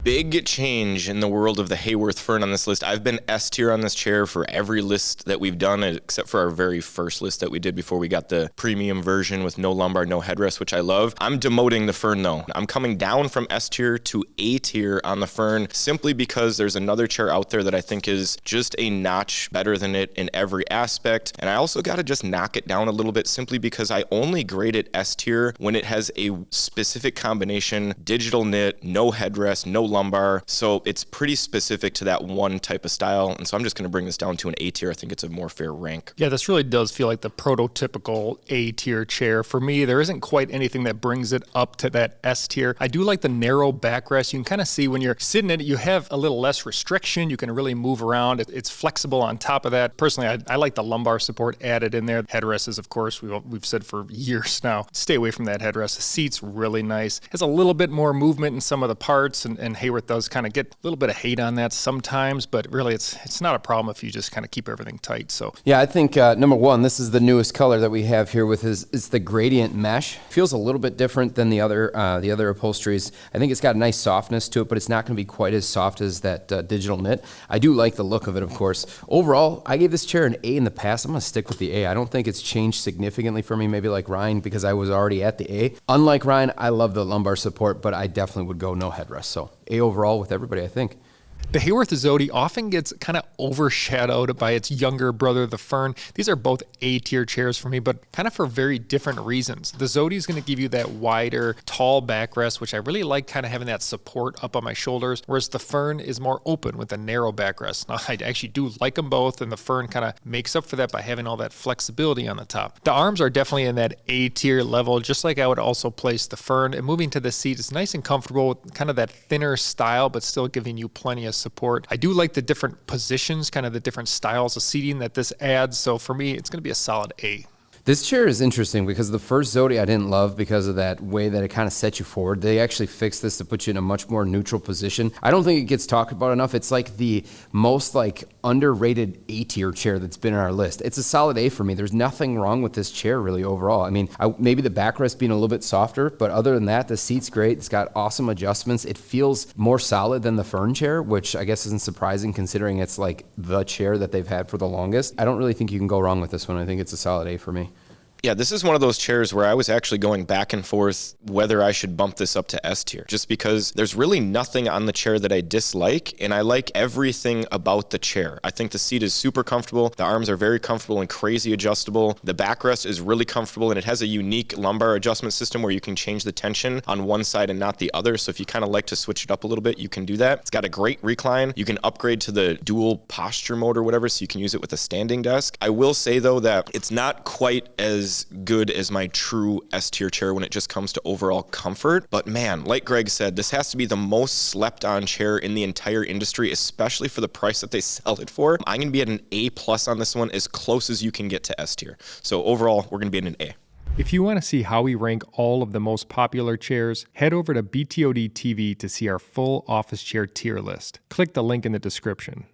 Big change in the world of the Haworth Fern on this list. I've been S tier on this chair for every list that we've done, except for our very first list that we did before we got the premium version with no lumbar, no headrest, which I love. I'm demoting the Fern though. I'm coming down from S tier to A tier on the Fern simply because there's another chair out there that I think is just a notch better than it in every aspect. And I also got to just knock it down a little bit simply because I only grade it S tier when it has a specific combination, digital knit, no headrest, no lumbar, so it's pretty specific to that one type of style, and so I'm just going to bring this down to an A tier. I think it's a more fair rank. Yeah, this really does feel like the prototypical A tier chair. For me, there isn't quite anything that brings it up to that S tier. I do like the narrow backrest. You can kind of see when you're sitting in it, you have a little less restriction. You can really move around. It's flexible on top of that. Personally, I like the lumbar support added in there. Headrest is, of course, we've said for years now, stay away from that headrest. The seat's really nice. Has a little bit more movement in some of the parts, and Haworth does kind of get a little bit of hate on that sometimes, but really it's not a problem if you just kind of keep everything tight. So yeah, I think number one, this is the newest color that we have here with is the gradient mesh. Feels a little bit different than the other upholsteries. I think it's got a nice softness to it, but it's not going to be quite as soft as that digital knit. I do like the look of it, of course. Overall, I gave this chair an A in the past. I'm going to stick with the A. I don't think it's changed significantly for me, maybe like Ryan, because I was already at the A. Unlike Ryan, I love the lumbar support, but I definitely would go no headrest. So A overall with everybody, I think. the Haworth Zody often gets kind of overshadowed by its younger brother, the Fern. These are both A-tier chairs for me, but kind of for very different reasons. The Zody is going to give you that wider, tall backrest, which I really like, kind of having that support up on my shoulders, whereas the Fern is more open with a narrow backrest. Now, I actually do like them both, and the Fern kind of makes up for that by having all that flexibility on the top. The arms are definitely in that A-tier level, just like I would also place the Fern. And moving to the seat, it's nice and comfortable with kind of that thinner style, but still giving you plenty of support. I do like the different positions, kind of the different styles of seating that this adds. So for me, it's going to be a solid A. This chair is interesting because the first Zody I didn't love because of that way that it kind of set you forward. They actually fixed this to put you in a much more neutral position. I don't think it gets talked about enough. It's like the most underrated A-tier chair that's been on our list. It's a solid A for me. There's nothing wrong with this chair really overall. I mean, maybe the backrest being a little bit softer, but other than that, the seat's great. It's got awesome adjustments. It feels more solid than the Fern chair, which I guess isn't surprising considering it's like the chair that they've had for the longest. I don't really think you can go wrong with this one. I think it's a solid A for me. Yeah, this is one of those chairs where I was actually going back and forth whether I should bump this up to S tier, just because there's really nothing on the chair that I dislike, and I like everything about the chair. I think the seat is super comfortable. The arms are very comfortable and crazy adjustable. The backrest is really comfortable, and it has a unique lumbar adjustment system where you can change the tension on one side and not the other. So if you kind of like to switch it up a little bit, you can do that. It's got a great recline. You can upgrade to the dual posture mode or whatever, so you can use it with a standing desk. I will say, though, that it's not quite as good as my true S-tier chair when it just comes to overall comfort. But man, like Greg said, this has to be the most slept on chair in the entire industry, especially for the price that they sell it for. I'm going to be at an A+ on this one, as close as you can get to S-tier. So overall, we're going to be at an A. If you want to see how we rank all of the most popular chairs, head over to BTODtv to see our full office chair tier list. Click the link in the description.